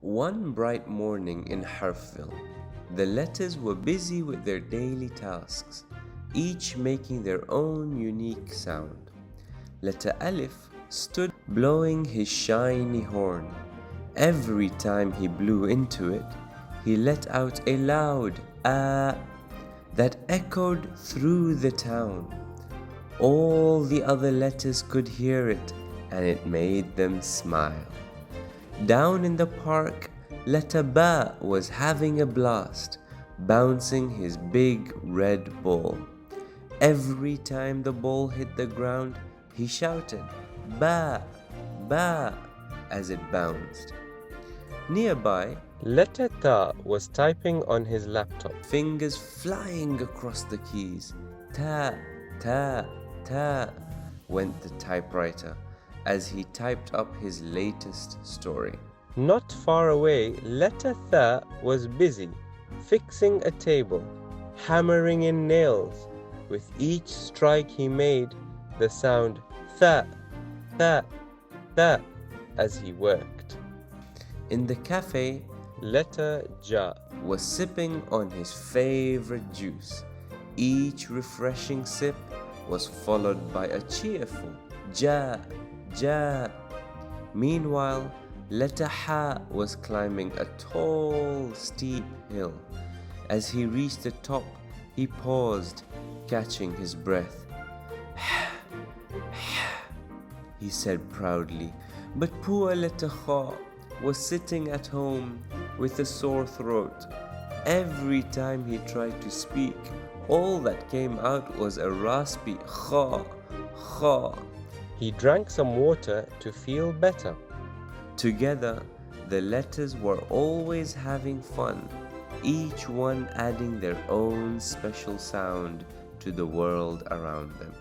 One bright morning in Harfville, the letters were busy with their daily tasks, each making their own unique sound. Letter Alif stood blowing his shiny horn. Every time he blew into it, he let out a loud "ah" that echoed through the town. All the other letters could hear it, and it made them smile. Down in the park, letter Ba was having a blast, bouncing his big red ball. Every time the ball hit the ground, he shouted "Ba, Ba" as it bounced. Nearby, letter Thaa was typing on his laptop, fingers flying across the keys. "Thaa, Thaa, Thaa," went the typewriter as he typed up his latest story. Not far away, letter Thaa was busy fixing a table, hammering in nails. With each strike he made the sound "Thaa, Thaa, Thaa" as he worked. In the cafe, letter Ja was sipping on his favorite juice. Each refreshing sip was followed by a cheerful Ja, Ja. Meanwhile, letter Ha was climbing a tall, steep hill. As he reached the top, he paused, catching his breath. He said proudly, but poor letter Khaa was sitting at home with a sore throat. Every time he tried to speak, all that came out was a raspy Khaa, Khaa. He drank some water to feel better. Together, the letters were always having fun, each one adding their own special sound to the world around them.